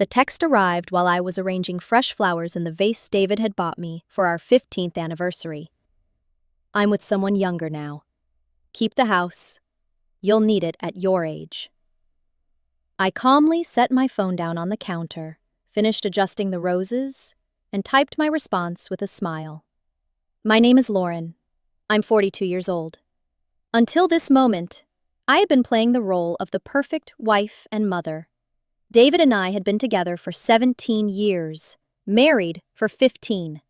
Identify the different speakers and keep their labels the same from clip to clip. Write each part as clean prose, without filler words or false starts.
Speaker 1: The text arrived while I was arranging fresh flowers in the vase David had bought me for our 15th anniversary. I'm with someone younger now. Keep the house. You'll need it at your age. I calmly set my phone down on the counter, finished adjusting the roses, and typed my response with a smile. My name is Lauren. I'm 42 years old. Until this moment, I had been playing the role of the perfect wife and mother. David and I had been together for 17 years, married for 15.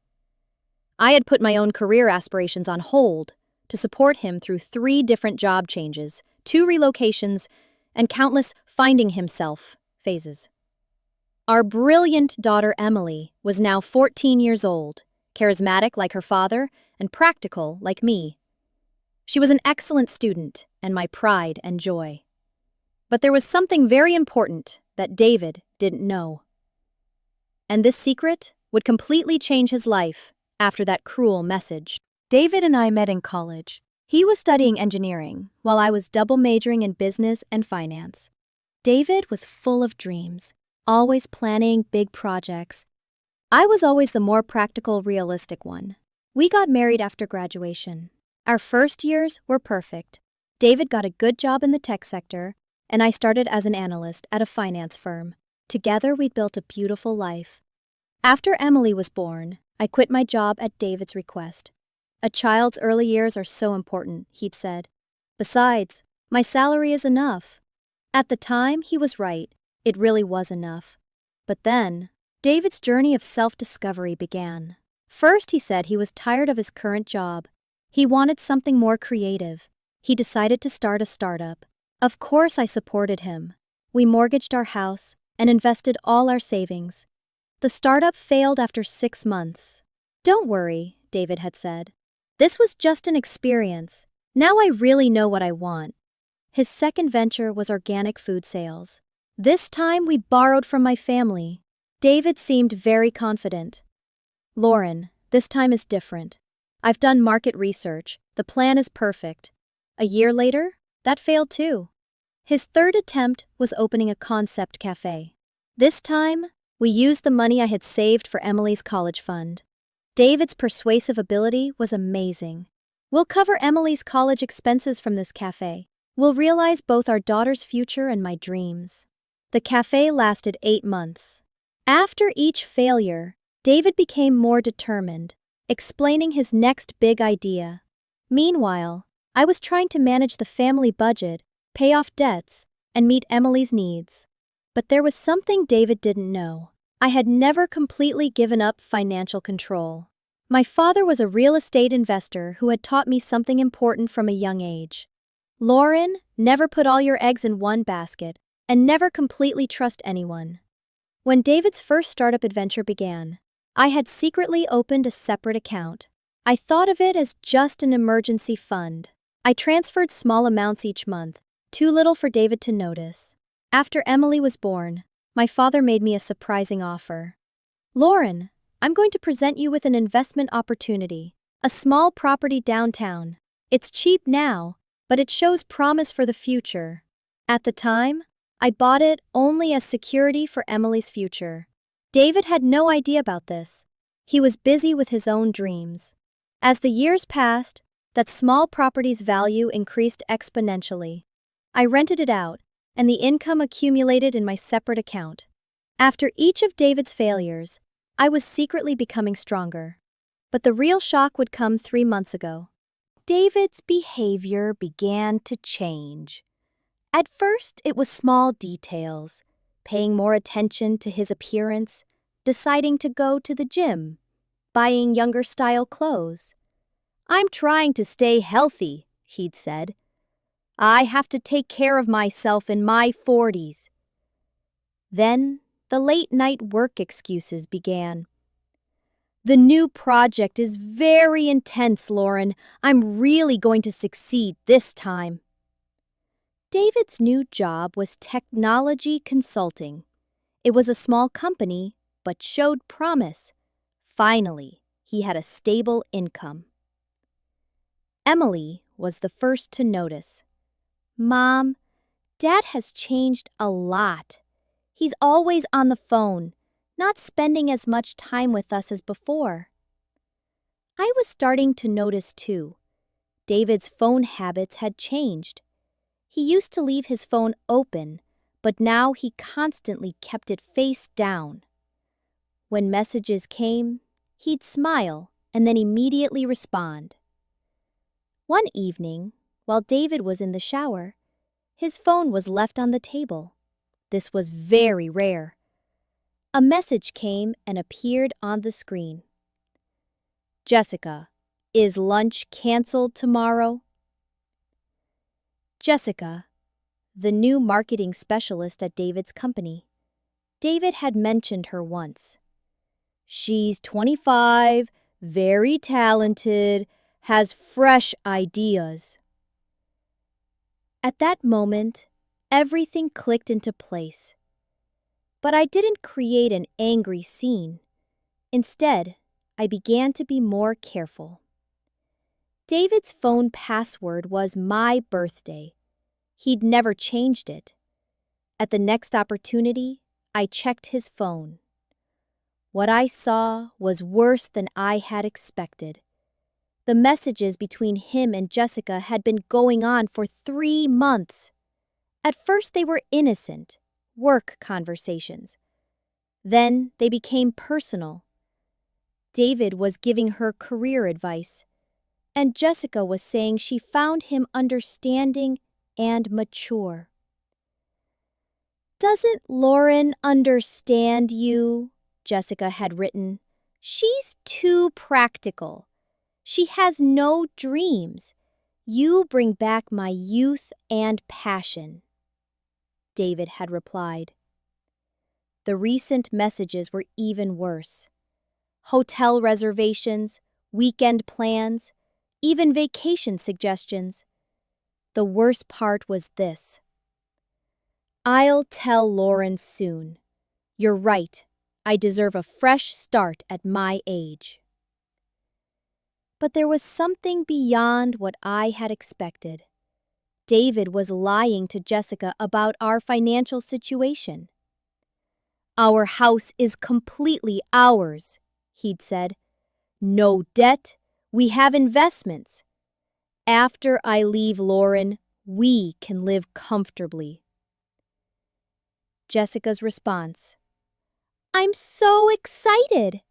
Speaker 1: I had put my own career aspirations on hold to support him through 3 different job changes, 2 relocations, and countless finding himself phases. Our brilliant daughter Emily was now 14 years old, charismatic like her father, and practical like me. She was an excellent student and my pride and joy. But there was something very important that David didn't know. And this secret would completely change his life after that cruel message. David and I met in college. He was studying engineering, while I was double majoring in business and finance. David was full of dreams, always planning big projects. I was always the more practical, realistic one. We got married after graduation. Our first years were perfect. David got a good job in the tech sector, and I started as an analyst at a finance firm. Together, we built a beautiful life. After Emily was born, I quit my job at David's request. A child's early years are so important, he'd said. Besides, my salary is enough. At the time, he was right. It really was enough. But then, David's journey of self-discovery began. First, he said he was tired of his current job. He wanted something more creative. He decided to start a startup. Of course, I supported him. We mortgaged our house and invested all our savings. The startup failed after 6 months. Don't worry, David had said. This was just an experience. Now I really know what I want. His second venture was organic food sales. This time we borrowed from my family. David seemed very confident. Lauren, this time is different. I've done market research. The plan is perfect. A year later, that failed too. His third attempt was opening a concept cafe. This time, we used the money I had saved for Emily's college fund. David's persuasive ability was amazing. We'll cover Emily's college expenses from this cafe. We'll realize both our daughter's future and my dreams. The cafe lasted 8 months. After each failure, David became more determined, explaining his next big idea. Meanwhile, I was trying to manage the family budget, pay off debts, and meet Emily's needs. But there was something David didn't know. I had never completely given up financial control. My father was a real estate investor who had taught me something important from a young age. Lauren, never put all your eggs in one basket, and never completely trust anyone. When David's first startup adventure began, I had secretly opened a separate account. I thought of it as just an emergency fund. I transferred small amounts each month, too little for David to notice. After Emily was born, my father made me a surprising offer. Lauren, I'm going to present you with an investment opportunity, a small property downtown. It's cheap now, but it shows promise for the future. At the time, I bought it only as security for Emily's future. David had no idea about this. He was busy with his own dreams. As the years passed, that small property's value increased exponentially. I rented it out, and the income accumulated in my separate account. After each of David's failures, I was secretly becoming stronger. But the real shock would come 3 months ago. David's behavior began to change. At first, it was small details, paying more attention to his appearance, deciding to go to the gym, buying younger style clothes. I'm trying to stay healthy, he'd said. I have to take care of myself in my 40s. Then, the late-night work excuses began. The new project is very intense, Lauren. I'm really going to succeed this time. David's new job was technology consulting. It was a small company, but showed promise. Finally, he had a stable income. Emily was the first to notice. Mom, Dad has changed a lot. He's always on the phone, not spending as much time with us as before. I was starting to notice too. David's phone habits had changed. He used to leave his phone open, but now he constantly kept it face down. When messages came, he'd smile and then immediately respond. One evening, while David was in the shower, his phone was left on the table. This was very rare. A message came and appeared on the screen. Jessica, is lunch canceled tomorrow? Jessica, the new marketing specialist at David's company. David had mentioned her once. She's 25, very talented, has fresh ideas. At that moment, everything clicked into place. But I didn't create an angry scene. Instead, I began to be more careful. David's phone password was my birthday. He'd never changed it. At the next opportunity, I checked his phone. What I saw was worse than I had expected. The messages between him and Jessica had been going on for 3 months. At first they were innocent, work conversations. Then they became personal. David was giving her career advice, and Jessica was saying she found him understanding and mature. "Doesn't Lauren understand you?" Jessica had written. "She's too practical. She has no dreams. You bring back my youth and passion." David had replied. The recent messages were even worse. Hotel reservations, weekend plans, even vacation suggestions. The worst part was this. "I'll tell Lauren soon. You're right. I deserve a fresh start at my age." But there was something beyond what I had expected. David was lying to Jessica about our financial situation. "Our house is completely ours," he'd said. "No debt. We have investments. After I leave Lauren, we can live comfortably." Jessica's response. "I'm so excited.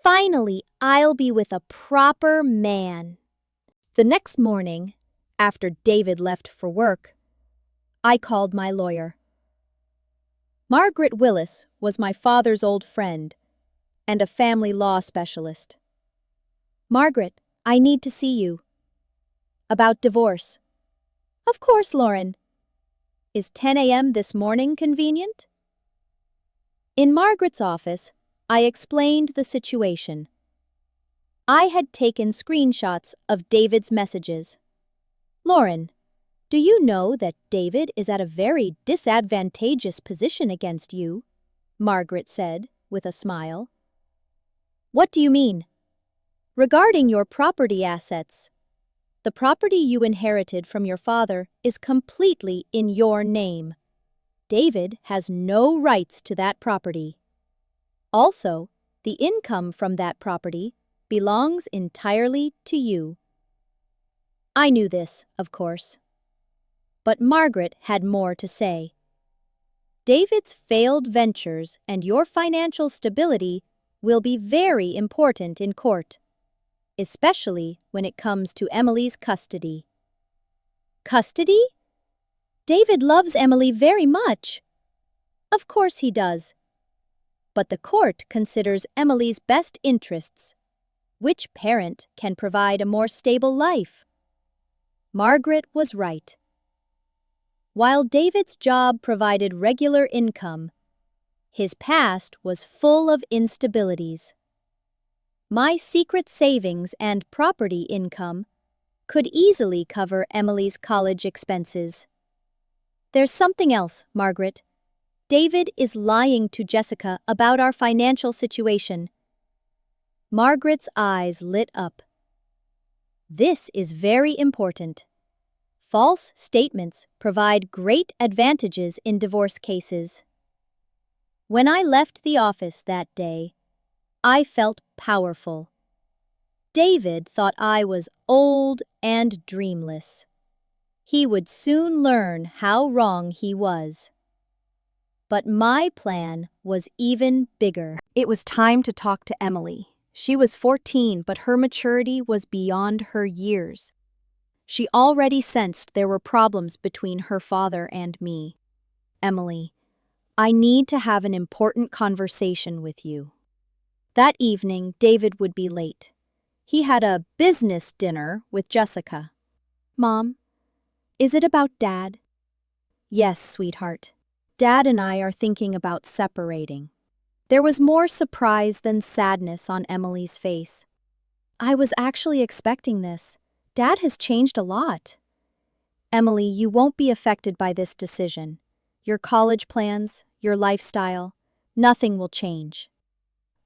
Speaker 1: Finally, I'll be with a proper man." The next morning, after David left for work, I called my lawyer. Margaret Willis was my father's old friend and a family law specialist. "Margaret, I need to see you." "About divorce." "Of course, Lauren." "Is 10 a.m. this morning convenient?" In Margaret's office, I explained the situation. I had taken screenshots of David's messages. "Lauren, do you know that David is at a very disadvantageous position against you?" Margaret said with a smile. "What do you mean?" "Regarding your property assets. The property you inherited from your father is completely in your name. David has no rights to that property. Also, the income from that property belongs entirely to you." I knew this, of course. But Margaret had more to say. "David's failed ventures and your financial stability will be very important in court, especially when it comes to Emily's custody." "Custody? David loves Emily very much." "Of course he does. But the court considers Emily's best interests. Which parent can provide a more stable life?" Margaret was right. While David's job provided regular income, his past was full of instabilities. My secret savings and property income could easily cover Emily's college expenses. "There's something else, Margaret. David is lying to Jessica about our financial situation." Margaret's eyes lit up. "This is very important. False statements provide great advantages in divorce cases." When I left the office that day, I felt powerful. David thought I was old and dreamless. He would soon learn how wrong he was. But my plan was even bigger. It was time to talk to Emily. She was 14, but her maturity was beyond her years. She already sensed there were problems between her father and me. Emily, I need to have an important conversation with you. That evening, David would be late. He had a business dinner with Jessica. Mom, is it about Dad? Yes, sweetheart. Dad and I are thinking about separating. There was more surprise than sadness on Emily's face. I was actually expecting this. Dad has changed a lot. Emily, you won't be affected by this decision. Your college plans, your lifestyle, nothing will change.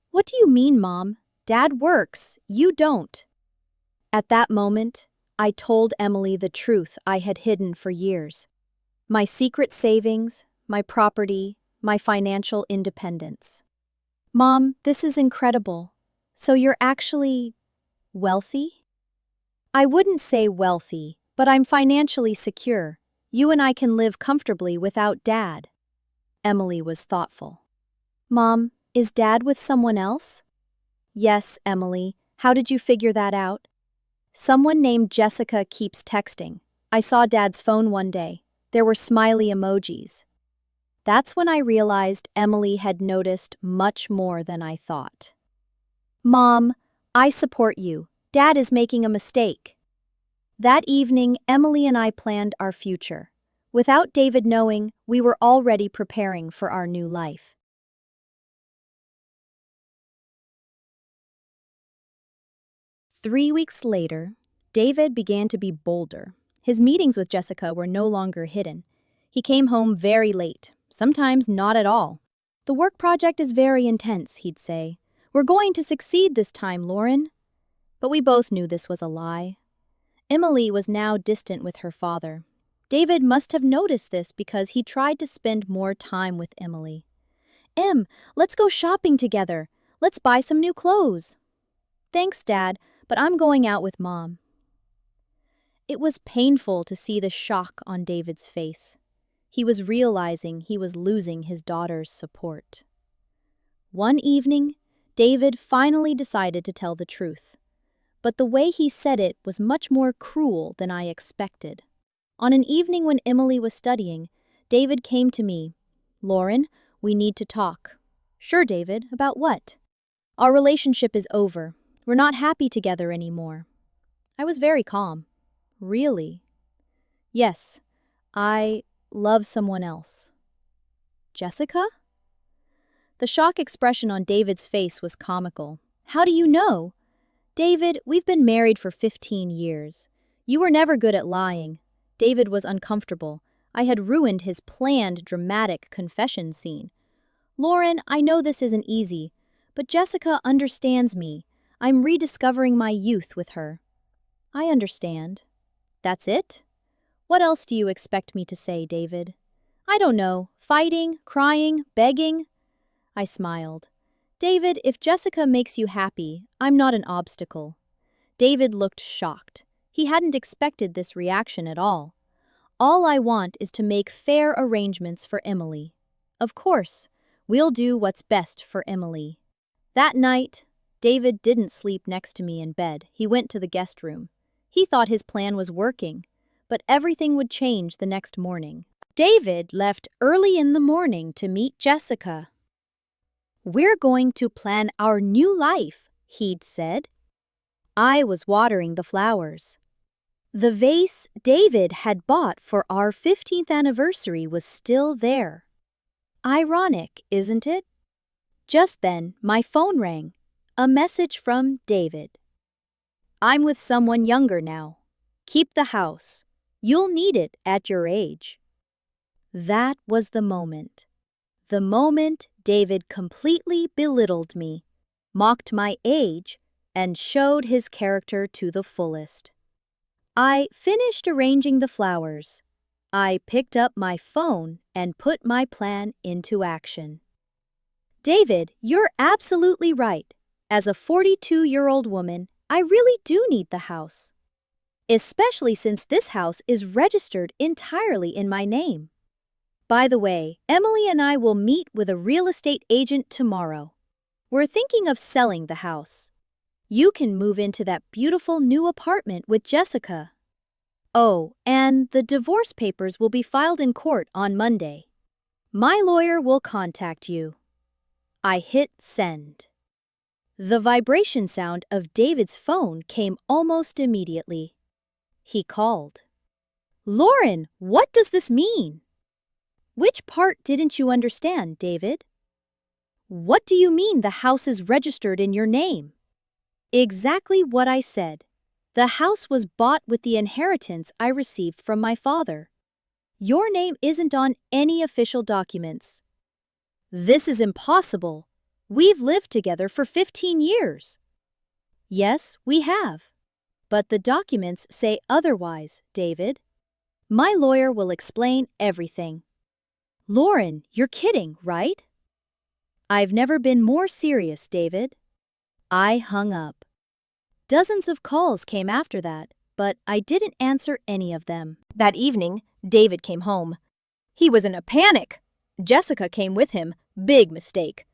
Speaker 1: What do you mean, Mom? Dad works, you don't. At that moment, I told Emily the truth I had hidden for years. My secret savings, my property, my financial independence. Mom, this is incredible. So you're actually wealthy? I wouldn't say wealthy, but I'm financially secure. You and I can live comfortably without Dad. Emily was thoughtful. Mom, is Dad with someone else? Yes, Emily. How did you figure that out? Someone named Jessica keeps texting. I saw Dad's phone one day. There were smiley emojis. That's when I realized Emily had noticed much more than I thought. Mom, I support you. Dad is making a mistake. That evening, Emily and I planned our future. Without David knowing, we were already preparing for our new life. 3 weeks later, David began to be bolder. His meetings with Jessica were no longer hidden. He came home very late, sometimes not at all. The work project is very intense, he'd say. We're going to succeed this time, Lauren. But we both knew this was a lie. Emily was now distant with her father. David must have noticed this because he tried to spend more time with Emily. Let's go shopping together. Let's buy some new clothes. Thanks, Dad, but I'm going out with Mom. It was painful to see the shock on David's face. He was realizing he was losing his daughter's support. One evening, David finally decided to tell the truth. But the way he said it was much more cruel than I expected. On an evening when Emily was studying, David came to me. Lauren, we need to talk. Sure, David, about what? Our relationship is over. We're not happy together anymore. I was very calm. Really? Yes, I love someone else. Jessica? The shock expression on David's face was comical. How do you know? David, we've been married for 15 years. You were never good at lying. David was uncomfortable. I had ruined his planned dramatic confession scene. Lauren, I know this isn't easy, but Jessica understands me. I'm rediscovering my youth with her. I understand. That's it? What else do you expect me to say, David? I don't know. Fighting, crying, begging? I smiled. David, if Jessica makes you happy, I'm not an obstacle. David looked shocked. He hadn't expected this reaction at all. All I want is to make fair arrangements for Emily. Of course, we'll do what's best for Emily. That night, David didn't sleep next to me in bed. He went to the guest room. He thought his plan was working, but everything would change the next morning. David left early in the morning to meet Jessica. We're going to plan our new life, he'd said. I was watering the flowers. The vase David had bought for our 15th anniversary was still there. Ironic, isn't it? Just then, my phone rang. A message from David. I'm with someone younger now. Keep the house. You'll need it at your age. That was the moment. The moment David completely belittled me, mocked my age, and showed his character to the fullest. I finished arranging the flowers. I picked up my phone and put my plan into action. David, you're absolutely right. As a 42-year-old woman, I really do need the house. Especially since this house is registered entirely in my name. By the way, Emily and I will meet with a real estate agent tomorrow. We're thinking of selling the house. You can move into that beautiful new apartment with Jessica. Oh, and the divorce papers will be filed in court on Monday. My lawyer will contact you. I hit send. The vibration sound of David's phone came almost immediately. He called. Lauren, what does this mean? Which part didn't you understand, David? What do you mean the house is registered in your name? Exactly what I said. The house was bought with the inheritance I received from my father. Your name isn't on any official documents. This is impossible. We've lived together for 15 years. Yes, we have. But the documents say otherwise, David. My lawyer will explain everything. Lauren, you're kidding, right? I've never been more serious, David. I hung up. Dozens of calls came after that, but I didn't answer any of them. That evening, David came home. He was in a panic. Jessica came with him. Big mistake.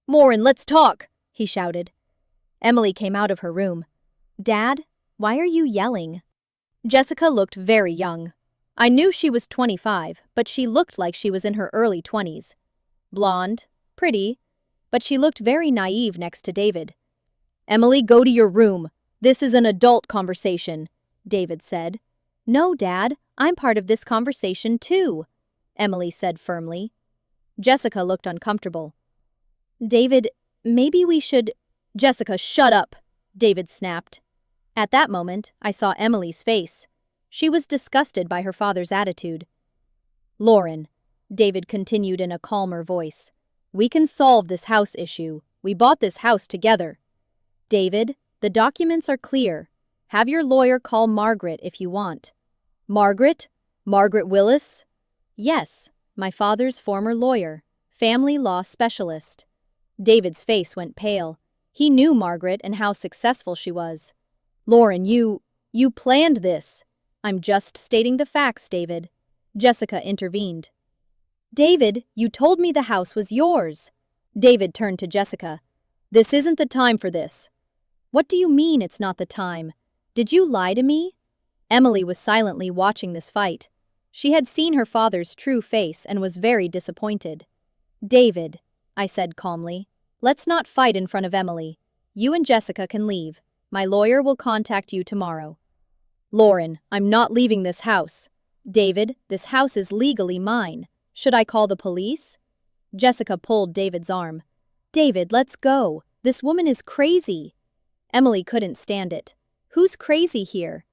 Speaker 1: Morin, let's talk, he shouted. Emily came out of her room. Dad, why are you yelling? Jessica looked very young. I knew she was 25, but she looked like she was in her early 20s. Blonde, pretty, but she looked very naive next to David. Emily, go to your room. This is an adult conversation, David said. No, Dad, I'm part of this conversation too, Emily said firmly. Jessica looked uncomfortable. David, maybe we should… Jessica, shut up, David snapped. At that moment, I saw Emily's face. She was disgusted by her father's attitude. Lauren, David continued in a calmer voice, we can solve this house issue. We bought this house together. David, the documents are clear. Have your lawyer call Margaret if you want. Margaret? Margaret Willis? Yes, my father's former lawyer, family law specialist. David's face went pale. He knew Margaret and how successful she was. Lauren, you planned this. I'm just stating the facts, David. Jessica intervened. David, you told me the house was yours. David turned to Jessica. This isn't the time for this. What do you mean it's not the time? Did you lie to me? Emily was silently watching this fight. She had seen her father's true face and was very disappointed. David, I said calmly, let's not fight in front of Emily. You and Jessica can leave. My lawyer will contact you tomorrow. Lauren, I'm not leaving this house. David, this house is legally mine. Should I call the police? Jessica pulled David's arm. David, let's go. This woman is crazy. Emily couldn't stand it. Who's crazy here?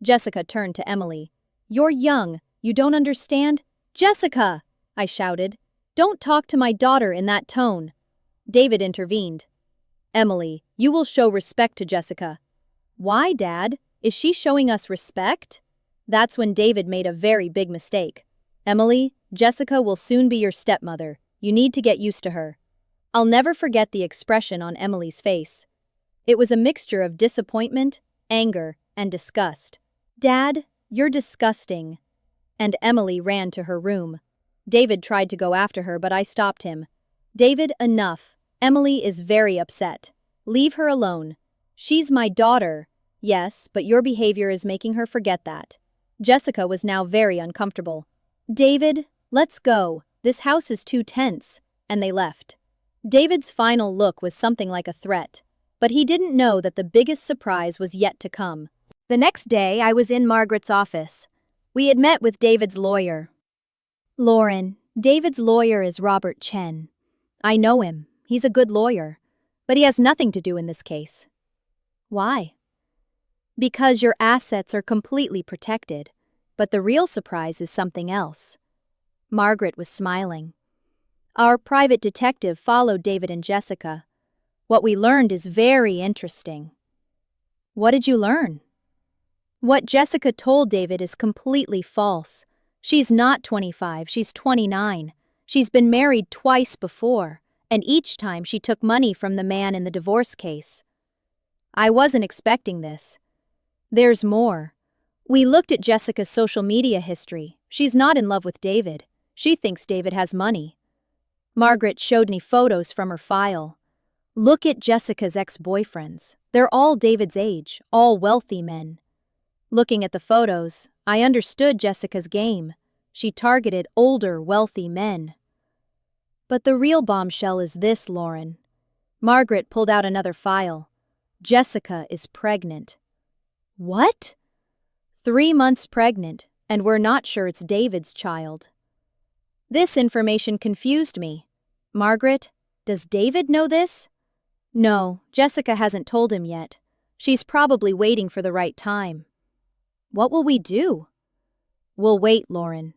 Speaker 1: Jessica turned to Emily. You're young. You don't understand? Jessica! I shouted. Don't talk to my daughter in that tone. David intervened. Emily, you will show respect to Jessica. Why, Dad? Is she showing us respect? That's when David made a very big mistake. Emily, Jessica will soon be your stepmother. You need to get used to her. I'll never forget the expression on Emily's face. It was a mixture of disappointment, anger, and disgust. Dad, you're disgusting. And Emily ran to her room. David tried to go after her, but I stopped him. David, enough. Emily is very upset. Leave her alone. She's my daughter. Yes, but your behavior is making her forget that. Jessica was now very uncomfortable. David, let's go. This house is too tense. And they left. David's final look was something like a threat. But he didn't know that the biggest surprise was yet to come. The next day, I was in Margaret's office. We had met with David's lawyer. Lauren, David's lawyer is Robert Chen. I know him. He's a good lawyer. But he has nothing to do in this case. Why? Because your assets are completely protected. But the real surprise is something else. Margaret was smiling. Our private detective followed David and Jessica. What we learned is very interesting. What did you learn? What Jessica told David is completely false. She's not 25, she's 29. She's been married twice before, And each time she took money from the man in the divorce case. I wasn't expecting this. There's more. We looked at Jessica's social media history. She's not in love with David. She thinks David has money. Margaret showed me photos from her file. Look at Jessica's ex-boyfriends. They're all David's age, all wealthy men. Looking at the photos, I understood Jessica's game. She targeted older, wealthy men. But the real bombshell is this, Lauren. Margaret pulled out another file. Jessica is pregnant. What? 3 months pregnant, and we're not sure it's David's child. This information confused me. Margaret, does David know this? No, Jessica hasn't told him yet. She's probably waiting for the right time. What will we do? We'll wait, Lauren.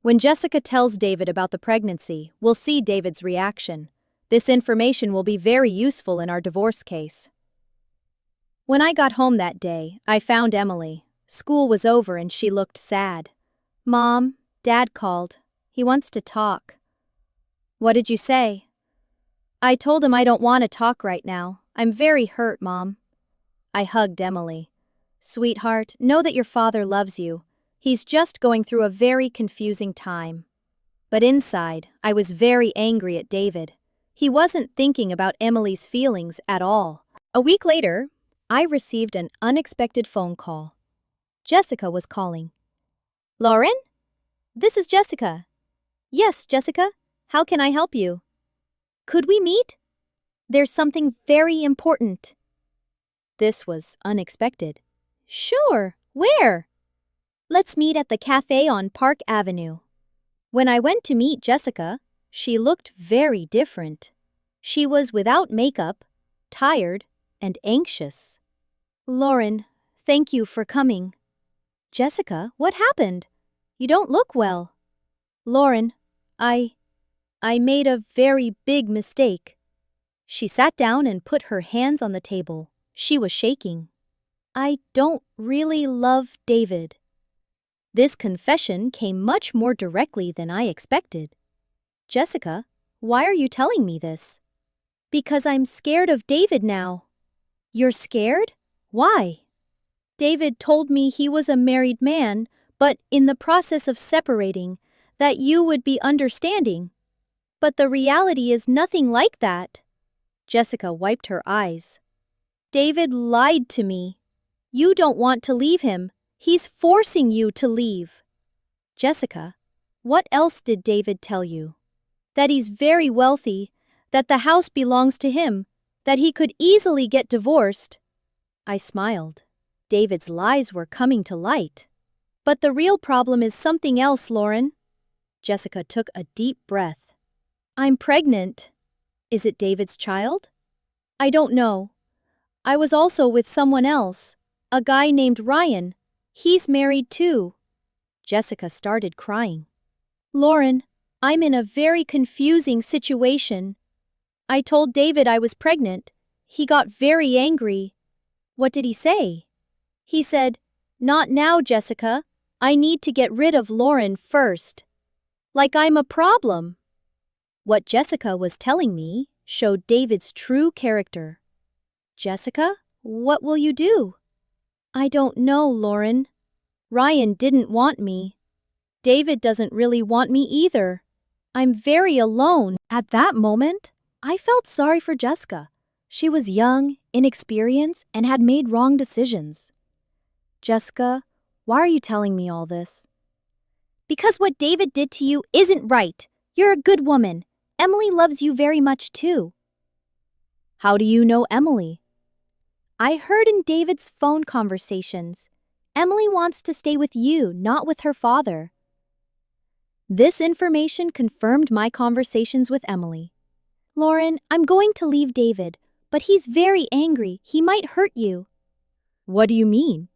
Speaker 1: When Jessica tells David about the pregnancy, we'll see David's reaction. This information will be very useful in our divorce case. When I got home that day, I found Emily. School was over and she looked sad. Mom, Dad called. He wants to talk. What did you say? I told him I don't want to talk right now. I'm very hurt, Mom. I hugged Emily. Sweetheart, know that your father loves you. He's just going through a very confusing time. But inside, I was very angry at David. He wasn't thinking about Emily's feelings at all. A week later, I received an unexpected phone call. Jessica was calling. Lauren? This is Jessica. Yes, Jessica. How can I help you? Could we meet? There's something very important. This was unexpected. Sure. Where? Let's meet at the cafe on Park Avenue. When I went to meet Jessica, she looked very different. She was without makeup, tired, and anxious. Lauren, thank you for coming. Jessica, what happened? You don't look well. Lauren, I made a very big mistake. She sat down and put her hands on the table. She was shaking. I don't really love David. This confession came much more directly than I expected. Jessica, why are you telling me this? Because I'm scared of David now. You're scared? Why? David told me he was a married man, but in the process of separating, that you would be understanding. But the reality is nothing like that. Jessica wiped her eyes. David lied to me. You don't want to leave him. He's forcing you to leave. Jessica, what else did David tell you? That he's very wealthy, that the house belongs to him, that he could easily get divorced. I smiled. David's lies were coming to light. But the real problem is something else, Lauren. Jessica took a deep breath. I'm pregnant. Is it David's child? I don't know. I was also with someone else, a guy named Ryan. He's married too. Jessica started crying. Lauren, I'm in a very confusing situation. I told David I was pregnant. He got very angry. What did he say? He said, Not now, Jessica. I need to get rid of Lauren first. Like I'm a problem. What Jessica was telling me showed David's true character. Jessica, what will you do? I don't know, Lauren. Ryan didn't want me. David doesn't really want me either. I'm very alone. At that moment, I felt sorry for Jessica. She was young, inexperienced, and had made wrong decisions. Jessica, why are you telling me all this? Because what David did to you isn't right. You're a good woman. Emily loves you very much too. How do you know Emily? I heard in David's phone conversations. Emily wants to stay with you, not with her father. This information confirmed my conversations with Emily. Lauren, I'm going to leave David, but he's very angry. He might hurt you. What do you mean?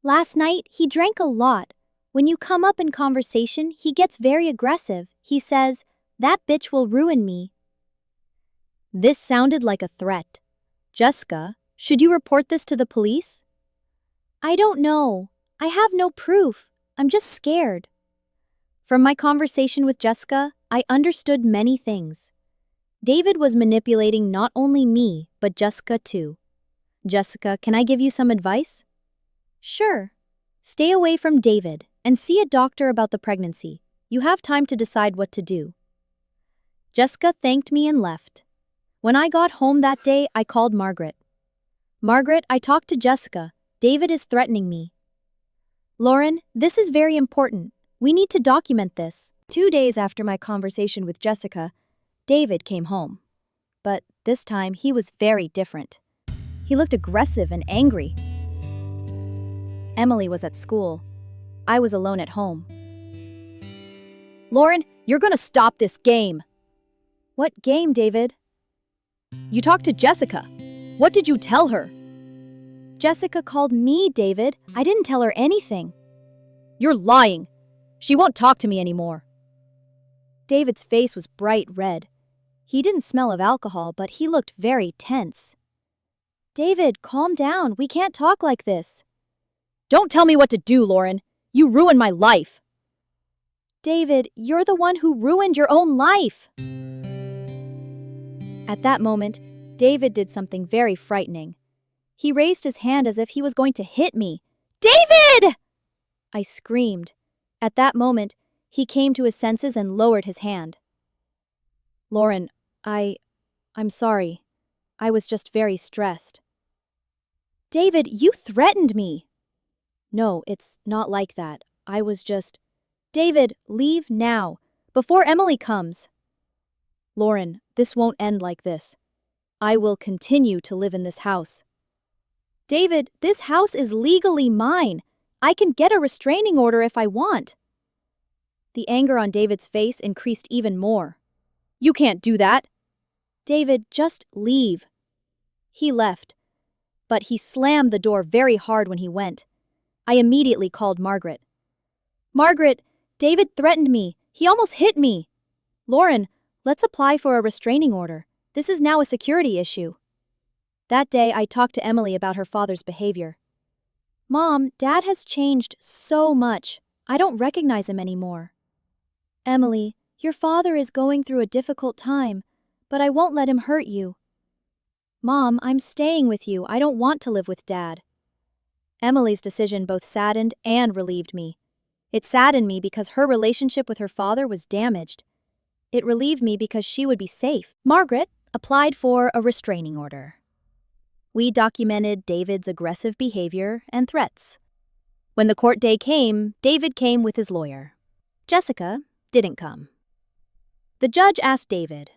Speaker 1: Last night, he drank a lot. When you come up in conversation, he gets very aggressive. He says, That bitch will ruin me. This sounded like a threat. Jessica, should you report this to the police? I don't know. I have no proof. I'm just scared. From my conversation with Jessica, I understood many things. David was manipulating not only me, but Jessica too. Jessica, can I give you some advice? Sure. Stay away from David and see a doctor about the pregnancy. You have time to decide what to do. Jessica thanked me and left. When I got home that day, I called Margaret. Margaret, I talked to Jessica. David is threatening me. Lauren, this is very important. We need to document this. 2 days after my conversation with Jessica, David came home. But this time, he was very different. He looked aggressive and angry. Emily was at school. I was alone at home. Lauren, you're gonna stop this game. What game, David? You talked to Jessica. What did you tell her? Jessica called me, David. I didn't tell her anything. You're lying. She won't talk to me anymore. David's face was bright red. He didn't smell of alcohol, but he looked very tense. David, calm down. We can't talk like this. Don't tell me what to do, Lauren. You ruined my life. David, you're the one who ruined your own life. At that moment, David did something very frightening. He raised his hand as if he was going to hit me. David! I screamed. At that moment, he came to his senses and lowered his hand. Lauren, I'm sorry. I was just very stressed. David, you threatened me. No, it's not like that. I was just... David, leave now, before Emily comes. Lauren, this won't end like this. I will continue to live in this house. David, this house is legally mine. I can get a restraining order if I want. The anger on David's face increased even more. You can't do that. David, just leave. He left, but he slammed the door very hard when he went. I immediately called Margaret. Margaret, David threatened me. He almost hit me. Lauren, let's apply for a restraining order. This is now a security issue. That day, I talked to Emily about her father's behavior. Mom, Dad has changed so much. I don't recognize him anymore. Emily, your father is going through a difficult time, but I won't let him hurt you. Mom, I'm staying with you. I don't want to live with Dad. Emily's decision both saddened and relieved me. It saddened me because her relationship with her father was damaged. It relieved me because she would be safe. Margaret applied for a restraining order. We documented David's aggressive behavior and threats. When the court day came, David came with his lawyer. Jessica didn't come. The judge asked David,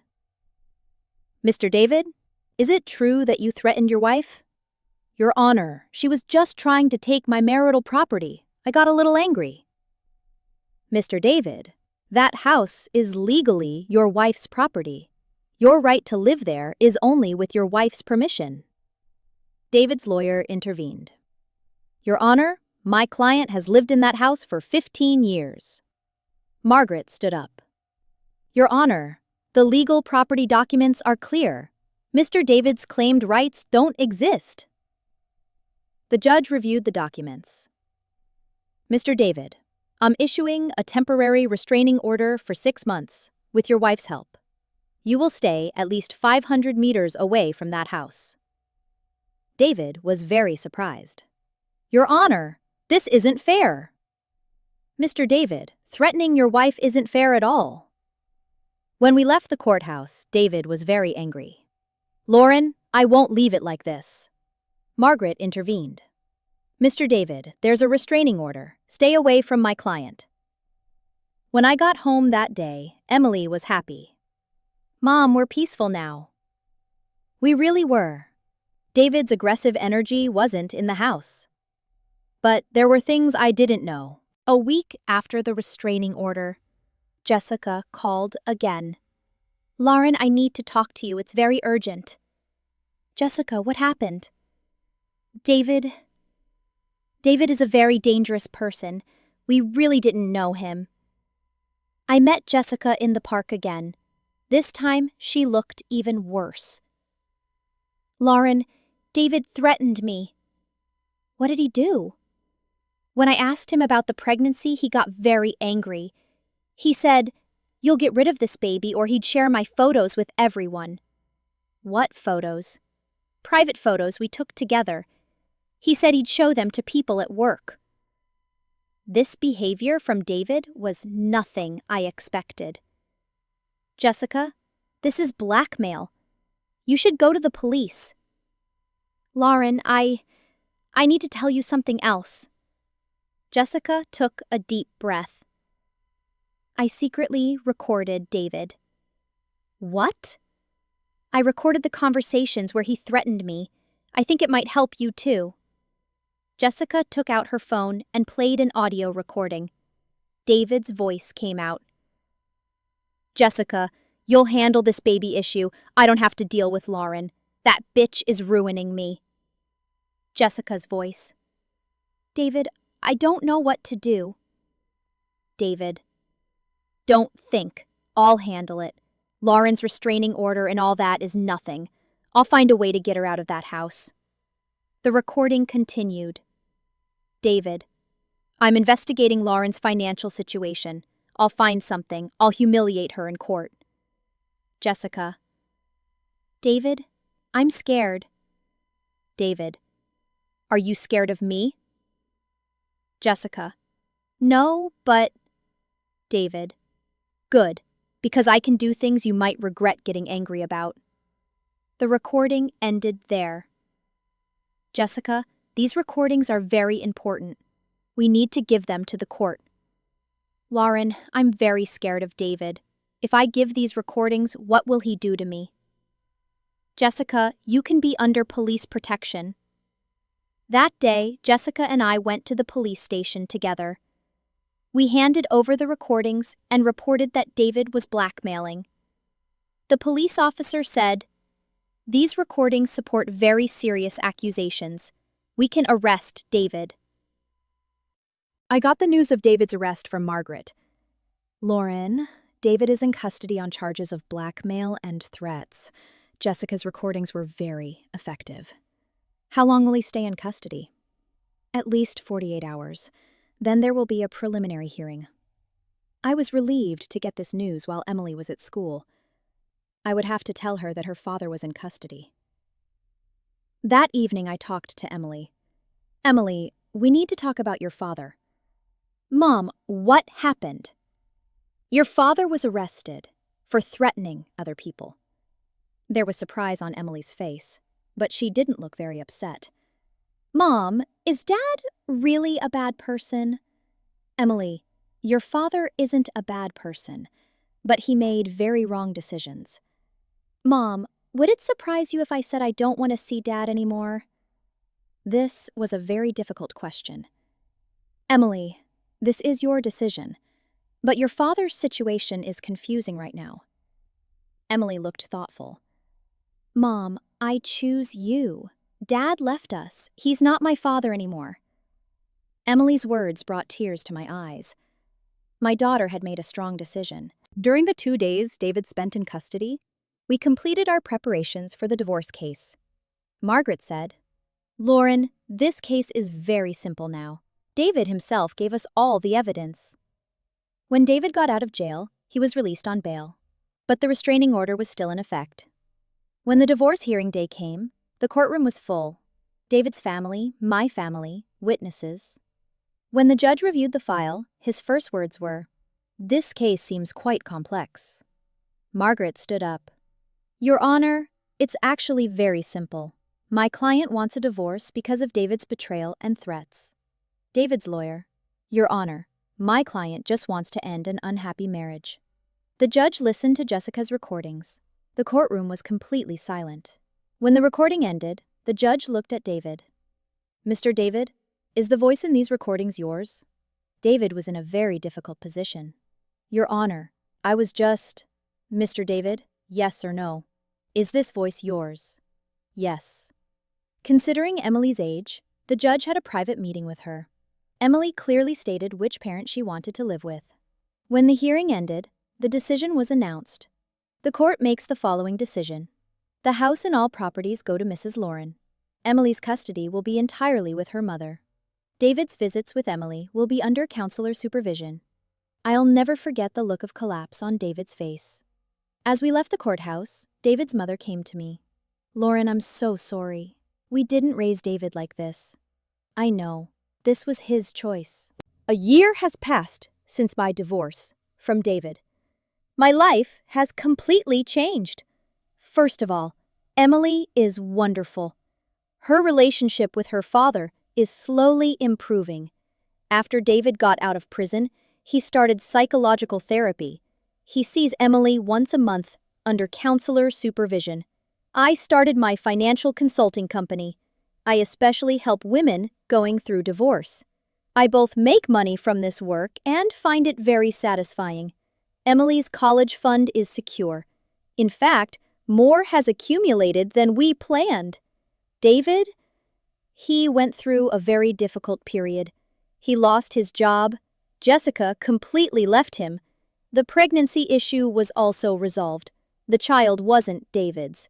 Speaker 1: Mr. David, is it true that you threatened your wife? Your Honor, she was just trying to take my marital property. I got a little angry. Mr. David, that house is legally your wife's property. Your right to live there is only with your wife's permission. David's lawyer intervened. Your Honor, my client has lived in that house for 15 years. Margaret stood up. Your Honor, the legal property documents are clear. Mr. David's claimed rights don't exist. The judge reviewed the documents. Mr. David, I'm issuing a temporary restraining order for 6 months, with your wife's help. You will stay at least 500 meters away from that house. David was very surprised. Your Honor, this isn't fair. Mr. David, threatening your wife isn't fair at all. When we left the courthouse, David was very angry. Lauren, I won't leave it like this. Margaret intervened. Mr. David, there's a restraining order. Stay away from my client. When I got home that day, Emily was happy. Mom, we're peaceful now. We really were. David's aggressive energy wasn't in the house. But there were things I didn't know. A week after the restraining order, Jessica called again. Lauren, I need to talk to you. It's very urgent. Jessica, what happened? David is a very dangerous person. We really didn't know him. I met Jessica in the park again. This time, she looked even worse. Lauren, David threatened me. What did he do? When I asked him about the pregnancy, he got very angry. He said, You'll get rid of this baby or he'd share my photos with everyone. What photos? Private photos we took together. He said he'd show them to people at work. This behavior from David was nothing I expected. Jessica, this is blackmail. You should go to the police. Lauren, I need to tell you something else. Jessica took a deep breath. I secretly recorded David. What? I recorded the conversations where he threatened me. I think it might help you too. Jessica took out her phone and played an audio recording. David's voice came out. Jessica, you'll handle this baby issue. I don't have to deal with Lauren. That bitch is ruining me. Jessica's voice. David, I don't know what to do. David. Don't think. I'll handle it. Lauren's restraining order and all that is nothing. I'll find a way to get her out of that house. The recording continued. David. I'm investigating Lauren's financial situation. I'll find something. I'll humiliate her in court. Jessica. David, I'm scared. David. Are you scared of me? Jessica. No, but... David. Good, because I can do things you might regret getting angry about. The recording ended there. Jessica, these recordings are very important. We need to give them to the court. Lauren, I'm very scared of David. If I give these recordings, what will he do to me? Jessica, you can be under police protection. That day, Jessica and I went to the police station together. We handed over the recordings and reported that David was blackmailing. The police officer said, "These recordings support very serious accusations. We can arrest David." I got the news of David's arrest from Margaret. Lauren, David is in custody on charges of blackmail and threats. Jessica's recordings were very effective. How long will he stay in custody? At least 48 hours. Then there will be a preliminary hearing. I was relieved to get this news while Emily was at school. I would have to tell her that her father was in custody. That evening I talked to Emily. Emily, we need to talk about your father. Mom, what happened? Your father was arrested for threatening other people. There was surprise on Emily's face, but she didn't look very upset. Mom, is Dad really a bad person? Emily, your father isn't a bad person, but he made very wrong decisions. Mom, would it surprise you if I said I don't want to see Dad anymore? This was a very difficult question. Emily, this is your decision, but your father's situation is confusing right now. Emily looked thoughtful. Mom, I choose you. Dad left us. He's not my father anymore. Emily's words brought tears to my eyes. My daughter had made a strong decision. During the 2 days David spent in custody, we completed our preparations for the divorce case. Margaret said, Lauren, this case is very simple now. David himself gave us all the evidence. When David got out of jail, he was released on bail, but the restraining order was still in effect. When the divorce hearing day came, the courtroom was full. David's family, my family, witnesses. When the judge reviewed the file, his first words were, "This case seems quite complex." Margaret stood up. Your Honor, it's actually very simple. My client wants a divorce because of David's betrayal and threats. David's lawyer, Your Honor, my client just wants to end an unhappy marriage. The judge listened to Jessica's recordings. The courtroom was completely silent. When the recording ended, the judge looked at David. Mr. David, is the voice in these recordings yours? David was in a very difficult position. Your Honor, I was just... Mr. David, yes or no? Is this voice yours? Yes. Considering Emily's age, the judge had a private meeting with her. Emily clearly stated which parent she wanted to live with. When the hearing ended, the decision was announced. The court makes the following decision. The house and all properties go to Mrs. Lauren. Emily's custody will be entirely with her mother. David's visits with Emily will be under counselor supervision. I'll never forget the look of collapse on David's face. As we left the courthouse, David's mother came to me. "Lauren, I'm so sorry. We didn't raise David like this. I know. This was his choice." A year has passed since my divorce from David. My life has completely changed. First of all, Emily is wonderful. Her relationship with her father is slowly improving. After David got out of prison, he started psychological therapy. He sees Emily once a month under counselor supervision. I started my financial consulting company. I especially help women going through divorce. I both make money from this work and find it very satisfying. Emily's college fund is secure. In fact, more has accumulated than we planned. David? He went through a very difficult period. He lost his job. Jessica completely left him. The pregnancy issue was also resolved. The child wasn't David's.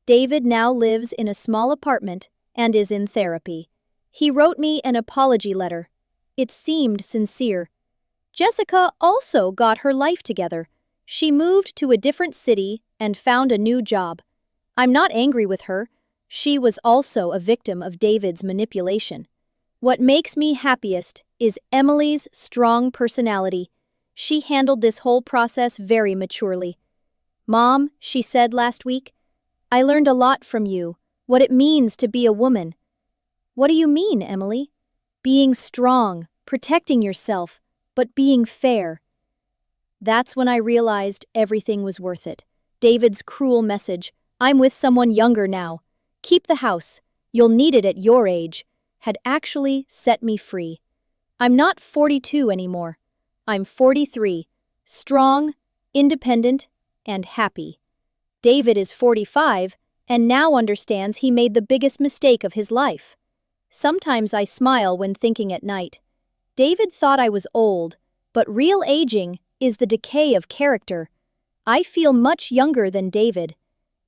Speaker 1: David now lives in a small apartment and is in therapy. He wrote me an apology letter. It seemed sincere. Jessica also got her life together. She moved to a different city and found a new job. I'm not angry with her. She was also a victim of David's manipulation. What makes me happiest is Emily's strong personality. She handled this whole process very maturely. "Mom," she said last week, "I learned a lot from you, what it means to be a woman." "What do you mean, Emily?" "Being strong, protecting yourself, but being fair." That's when I realized everything was worth it. David's cruel message, "I'm with someone younger now. Keep the house. You'll need it at your age," had actually set me free. I'm not 42 anymore. I'm 43, strong, independent, and happy. David is 45 and now understands he made the biggest mistake of his life. Sometimes I smile when thinking at night. David thought I was old, but real aging is the decay of character. I feel much younger than David.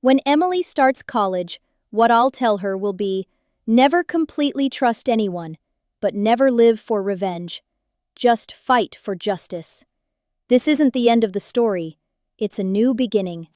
Speaker 1: When Emily starts college, what I'll tell her will be, never completely trust anyone, but never live for revenge. Just fight for justice. This isn't the end of the story. It's a new beginning.